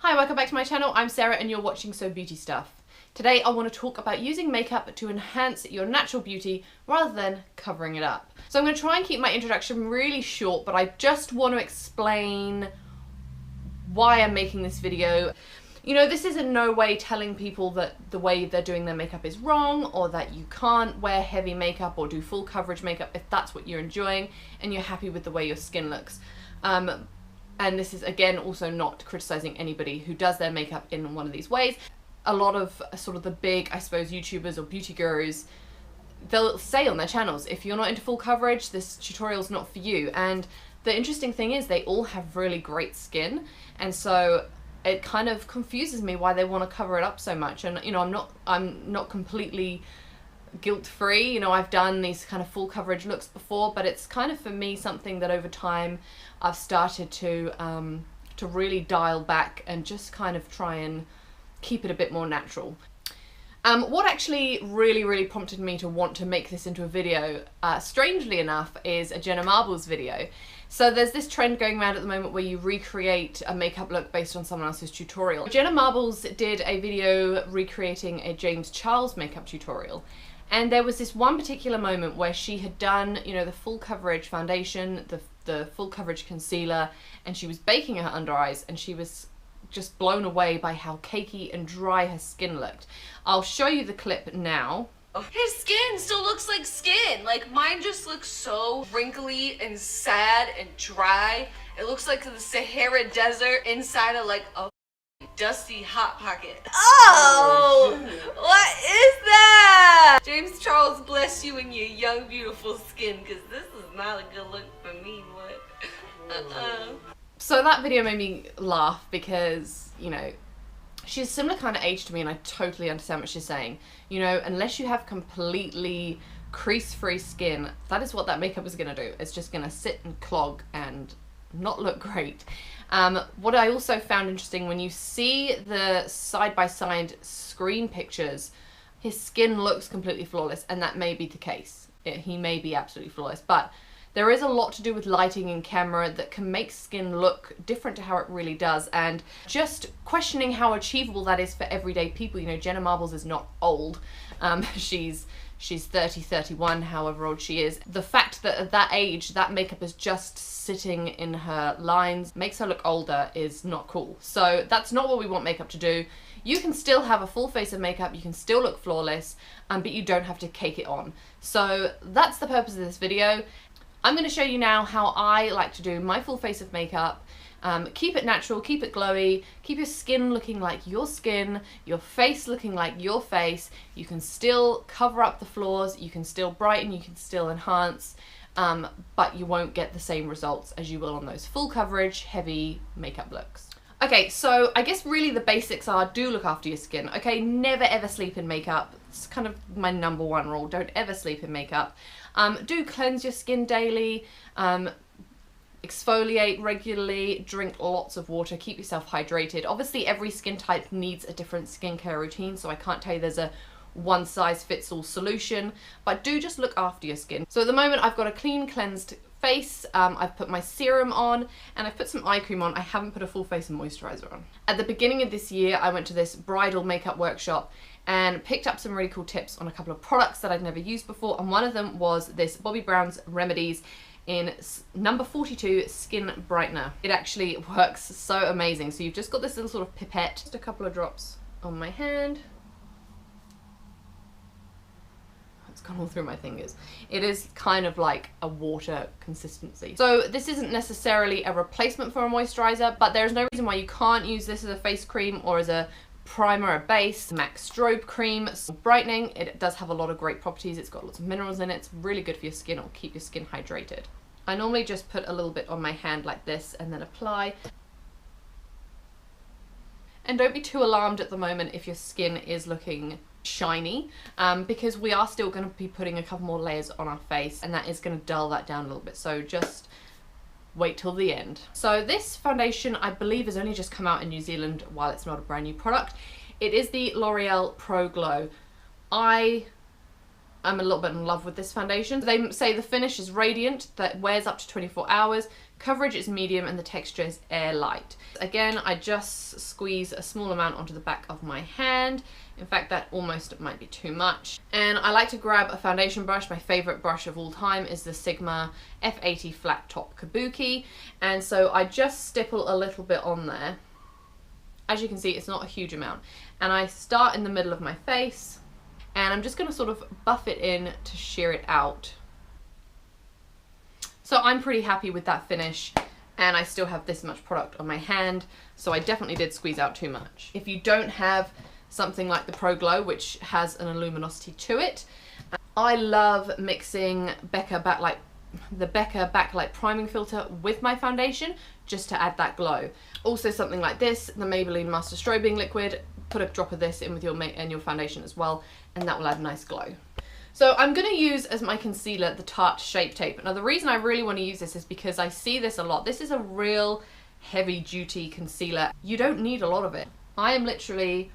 Hi, welcome back to my channel. I'm Sarah and you're watching So Beauty Stuff. Today I want to talk about using makeup to enhance your natural beauty rather than covering it up. So I'm going to try and keep my introduction really short, but I just want to explain why I'm making this video. You know, this is in no way telling people that the way they're doing their makeup is wrong, or that you can't wear heavy makeup or do full coverage makeup if that's what you're enjoying and you're happy with the way your skin looks. And this is, again, also not criticizing anybody who does their makeup in one of these ways. A lot of sort of the big, I suppose, YouTubers or beauty gurus, they'll say on their channels, if you're not into full coverage, this tutorial's not for you. And the interesting thing is they all have really great skin. And so it kind of confuses me why they want to cover it up so much. And, you know, I'm not completely guilt-free. You know, I've done these kind of full coverage looks before, but it's kind of, for me, something that over time I've started to really dial back and just kind of try and keep it a bit more natural. What actually really prompted me to want to make this into a video, strangely enough, is a Jenna Marbles video. So there's this trend going around at the moment where you recreate a makeup look based on someone else's tutorial. Jenna Marbles did a video recreating a James Charles makeup tutorial. And there was this one particular moment where she had done, you know, the full coverage foundation, the full coverage concealer, and she was baking her under eyes, and she was just blown away by how cakey and dry her skin looked. I'll show you the clip now. His skin still looks like skin. Like, mine just looks so wrinkly and sad and dry. It looks like the Sahara Desert inside of like a dusty hot pocket. Oh, what is that? James Charles, bless you and your young beautiful skin, because this is not a good look for me. What? So that video made me laugh because, you know, she's a similar kind of age to me and I totally understand what she's saying. You know, unless you have completely crease-free skin, that is what that makeup is going to do. It's just going to sit and clog and not look great. What I also found interesting, when you see the side-by-side screen pictures, his skin looks completely flawless, and that may be the case. He may be absolutely flawless, but there is a lot to do with lighting and camera that can make skin look different to how it really does, and just questioning how achievable that is for everyday people. You know, Jenna Marbles is not old. She's 30, 31, however old she is. The fact that at that age, that makeup is just sitting in her lines, makes her look older, is not cool. So that's not what we want makeup to do. You can still have a full face of makeup, you can still look flawless, but you don't have to cake it on. So that's the purpose of this video. I'm going to show you now how I like to do my full face of makeup. Keep it natural, keep it glowy, keep your skin looking like your skin, your face looking like your face. You can still cover up the flaws, you can still brighten, you can still enhance, but you won't get the same results as you will on those full coverage, heavy makeup looks. Okay, so I guess really the basics are, do look after your skin, okay? Never ever sleep in makeup. It's kind of my #1 rule, don't ever sleep in makeup. Do cleanse your skin daily, exfoliate regularly, drink lots of water, keep yourself hydrated. Obviously every skin type needs a different skincare routine, so I can't tell you there's a one-size-fits-all solution, but do just look after your skin. So at the moment I've got a clean, cleansed face. I've put my serum on and I've put some eye cream on. I haven't put a full face of moisturizer on. At the beginning of this year I went to this bridal makeup workshop and picked up some really cool tips on a couple of products that I'd never used before, and one of them was this Bobbi Brown's Remedies in number 42 Skin Brightener. It actually works so amazing. So you've just got this little sort of pipette, just a couple of drops on my hand. It's gone all through my fingers. It is kind of like a water consistency. So this isn't necessarily a replacement for a moisturizer, but there's no reason why you can't use this as a face cream or as a primer or base. MAC strobe cream, brightening. It does have a lot of great properties. It's got lots of minerals in it. It's really good for your skin. It'll keep your skin hydrated. I normally just put a little bit on my hand like this and then apply. And don't be too alarmed at the moment if your skin is looking shiny, because we are still going to be putting a couple more layers on our face, and that is going to dull that down a little bit. So just wait till the end. So this foundation, I believe, has only just come out in New Zealand while it's not a brand new product. It is the L'Oreal Pro Glow. I I'm a little bit in love with this foundation. They say the finish is radiant, that wears up to 24 hours, coverage is medium, and the texture is air light. Again, I just squeeze a small amount onto the back of my hand. In fact, that almost might be too much. And I like to grab a foundation brush. My favorite brush of all time is the Sigma F80 Flat Top Kabuki. And so I just stipple a little bit on there. As you can see, it's not a huge amount. And I start in the middle of my face, and I'm just going to sort of buff it in to sheer it out. So I'm pretty happy with that finish, and I still have this much product on my hand, so I definitely did squeeze out too much. If you don't have something like the Pro Glow, which has an luminosity to it, I love mixing the Becca Backlight Priming Filter with my foundation just to add that glow. Also something like this, the Maybelline Master Strobing Liquid, put a drop of this in with your foundation as well, and that will add a nice glow. So I'm going to use as my concealer the Tarte Shape Tape. Now the reason I really want to use this is because I see this a lot. This is a real heavy duty concealer. You don't need a lot of it. I am literally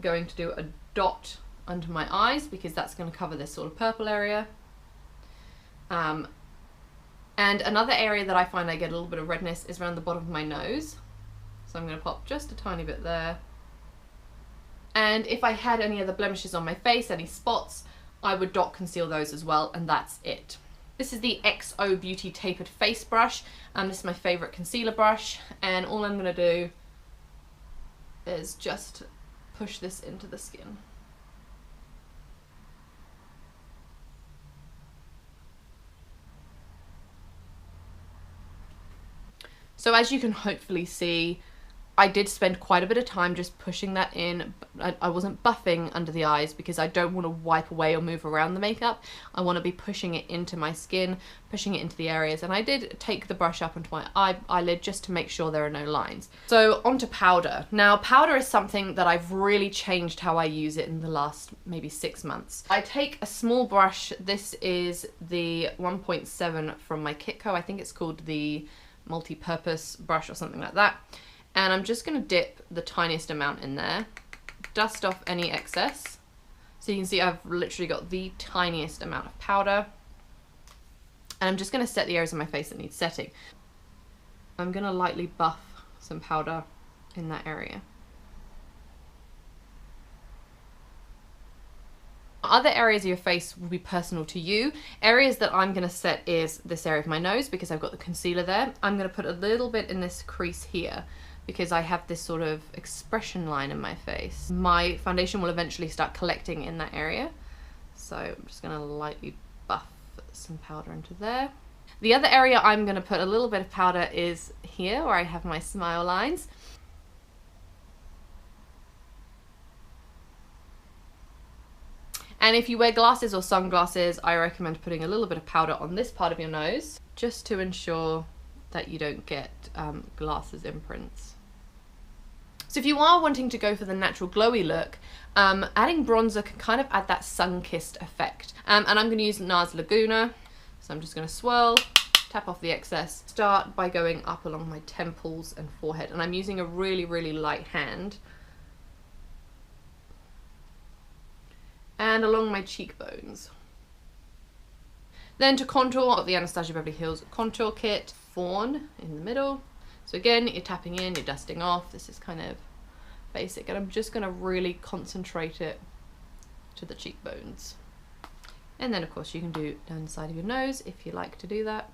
going to do a dot under my eyes because that's going to cover this sort of purple area. And another area that I find I get a little bit of redness is around the bottom of my nose. So I'm going to pop just a tiny bit there. And if I had any other blemishes on my face, any spots, I would dot conceal those as well, and that's it. This is the XO Beauty Tapered Face Brush, and this is my favourite concealer brush, and all I'm going to do is just push this into the skin. So as you can hopefully see, I did spend quite a bit of time just pushing that in. I wasn't buffing under the eyes because I don't want to wipe away or move around the makeup. I want to be pushing it into my skin, pushing it into the areas. And I did take the brush up into my eyelid just to make sure there are no lines. So onto powder. Now powder is something that I've really changed how I use it in the last maybe 6 months. I take a small brush. This is the 1.7 from my Kitco. I think it's called the multi-purpose brush or something like that. And I'm just going to dip the tiniest amount in there, dust off any excess. So you can see I've literally got the tiniest amount of powder. And I'm just going to set the areas of my face that need setting. I'm going to lightly buff some powder in that area. Other areas of your face will be personal to you. Areas that I'm going to set is this area of my nose because I've got the concealer there. I'm going to put a little bit in this crease here because I have this sort of expression line in my face. My foundation will eventually start collecting in that area. So I'm just going to lightly buff some powder into there. The other area I'm going to put a little bit of powder is here where I have my smile lines. And if you wear glasses or sunglasses, I recommend putting a little bit of powder on this part of your nose just to ensure that you don't get glasses imprints. So if you are wanting to go for the natural glowy look, adding bronzer can kind of add that sun-kissed effect. And I'm going to use NARS Laguna. So I'm just going to swirl, tap off the excess. Start by going up along my temples and forehead. And I'm using a really, really light hand. And along my cheekbones. Then to contour, I've got the Anastasia Beverly Hills Contour Kit, Fawn in the middle. So again, you're tapping in, you're dusting off. This is kind of basic, and I'm just going to really concentrate it to the cheekbones. And then of course you can do down the side of your nose if you like to do that.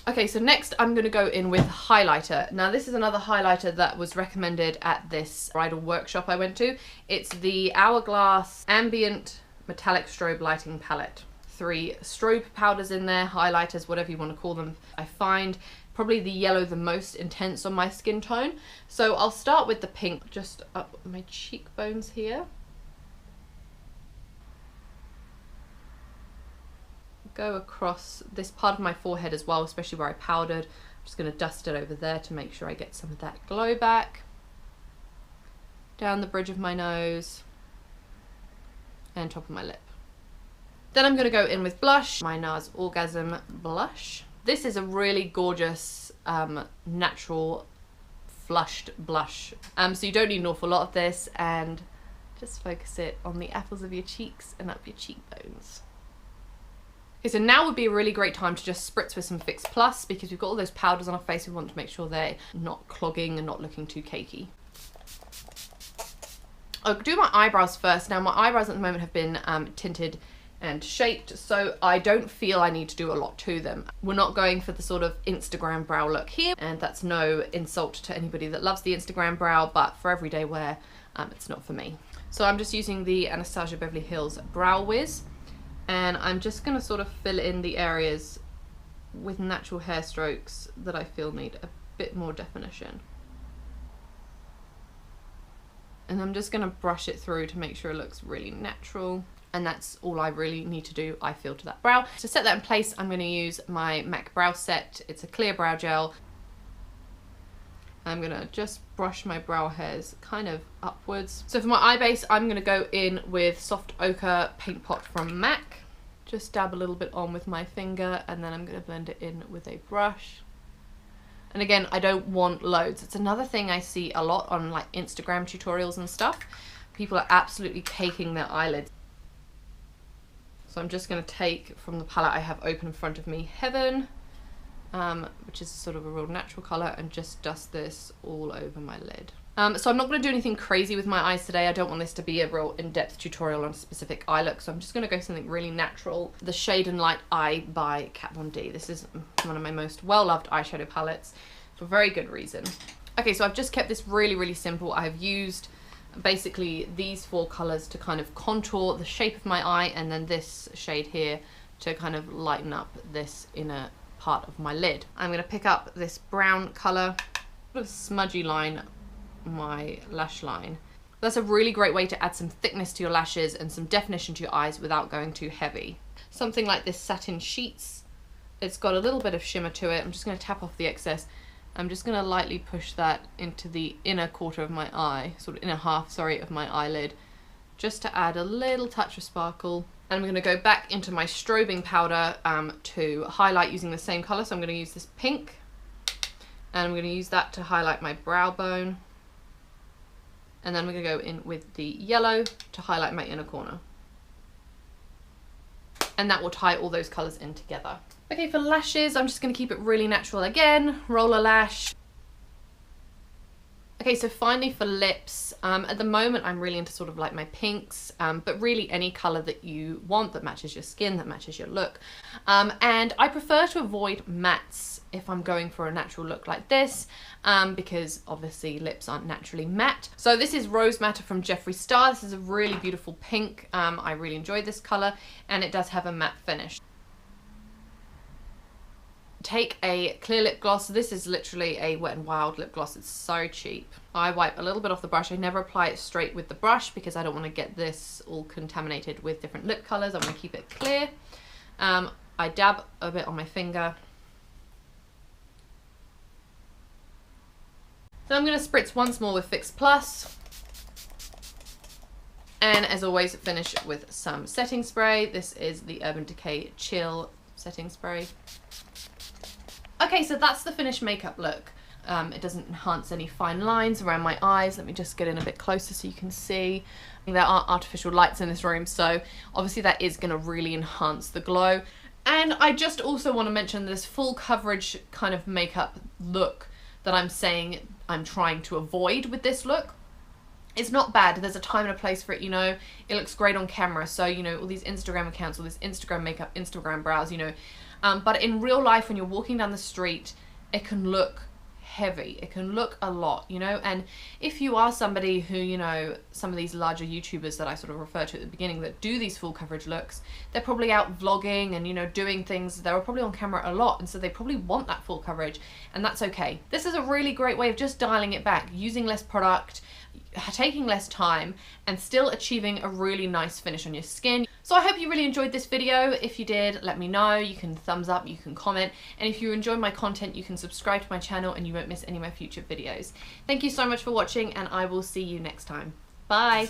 Okay, so next I'm going to go in with highlighter. Now this is another highlighter that was recommended at this bridal workshop I went to. It's the Hourglass Ambient Metallic Strobe Lighting Palette. 3 strobe powders in there, highlighters, whatever you want to call them. I find probably the yellow the most intense on my skin tone. So I'll start with the pink just up my cheekbones here. Go across this part of my forehead as well, especially where I powdered. I'm just going to dust it over there to make sure I get some of that glow back. Down the bridge of my nose and top of my lip. Then I'm going to go in with blush, my NARS Orgasm blush. This is a really gorgeous natural flushed blush. So you don't need an awful lot of this, and just focus it on the apples of your cheeks and up your cheekbones. Okay, so now would be a really great time to just spritz with some Fix Plus, because we've got all those powders on our face. We want to make sure they're not clogging and not looking too cakey. I'll do my eyebrows first. Now my eyebrows at the moment have been tinted and shaped, so I don't feel I need to do a lot to them. We're not going for the sort of Instagram brow look here, and that's no insult to anybody that loves the Instagram brow, but for everyday wear, it's not for me. So I'm just using the Anastasia Beverly Hills Brow Wiz, and I'm just going to sort of fill in the areas with natural hair strokes that I feel need a bit more definition. And I'm just going to brush it through to make sure it looks really natural. And that's all I really need to do, I feel, to that brow. To set that in place, I'm going to use my MAC Brow Set. It's a clear brow gel. I'm going to just brush my brow hairs kind of upwards. So for my eye base, I'm going to go in with Soft Ochre Paint Pot from MAC. Just dab a little bit on with my finger, and then I'm going to blend it in with a brush. And again, I don't want loads. It's another thing I see a lot on like Instagram tutorials and stuff. People are absolutely caking their eyelids. So I'm just going to take from the palette I have open in front of me, Heaven, which is sort of a real natural colour, and just dust this all over my lid. So I'm not going to do anything crazy with my eyes today. I don't want this to be a real in-depth tutorial on a specific eye look, so I'm just going to go something really natural. The Shade and Light Eye by Kat Von D. This is one of my most well-loved eyeshadow palettes for very good reason. Okay, so I've just kept this really, really simple. I've used basically these 4 colours to kind of contour the shape of my eye, and then this shade here to kind of lighten up this inner part of my lid. I'm going to pick up this brown colour, sort of smudgy line my lash line. That's a really great way to add some thickness to your lashes and some definition to your eyes without going too heavy. Something like this Satin Sheets, it's got a little bit of shimmer to it. I'm just going to tap off the excess. I'm just going to lightly push that into the inner quarter of my eye, sort of inner half, sorry, of my eyelid, just to add a little touch of sparkle. And I'm going to go back into my strobing powder to highlight using the same colour. So I'm going to use this pink, and I'm going to use that to highlight my brow bone. And then I'm going to go in with the yellow to highlight my inner corner. And that will tie all those colours in together. Okay, for lashes, I'm just going to keep it really natural again. Roller lash. Okay, so finally for lips, at the moment I'm really into sort of like my pinks, but really any colour that you want that matches your skin, that matches your look. And I prefer to avoid mattes if I'm going for a natural look like this, because obviously lips aren't naturally matte. So this is Rose Matter from Jeffree Star. This is a really beautiful pink. I really enjoyed this colour, and it does have a matte finish. Take a clear lip gloss. This is literally a Wet n Wild lip gloss. It's so cheap. I wipe a little bit off the brush. I never apply it straight with the brush because I don't want to get this all contaminated with different lip colours. I want to keep it clear. I dab a bit on my finger. Then I'm going to spritz once more with Fix Plus. And as always, finish with some setting spray. This is the Urban Decay Chill setting spray. Okay, so that's the finished makeup look. It doesn't enhance any fine lines around my eyes. Let me just get in a bit closer so you can see. There are artificial lights in this room, so obviously that is going to really enhance the glow. And I just also want to mention this full coverage kind of makeup look that I'm saying I'm trying to avoid with this look. It's not bad. There's a time and a place for it, you know. It looks great on camera. So, you know, all these Instagram accounts, all this Instagram makeup, Instagram brows, you know. But in real life, when you're walking down the street, it can look heavy. It can look a lot, you know. And if you are somebody who, you know, some of these larger YouTubers that I sort of referred to at the beginning that do these full coverage looks, they're probably out vlogging and, you know, doing things. They're probably on camera a lot, and so they probably want that full coverage, and that's okay. This is a really great way of just dialing it back, using less product, taking less time, and still achieving a really nice finish on your skin. So I hope you really enjoyed this video. If you did, let me know. You can thumbs up, you can comment, and if you enjoy my content, you can subscribe to my channel and you won't miss any of my future videos. Thank you so much for watching, and I will see you next time. Bye!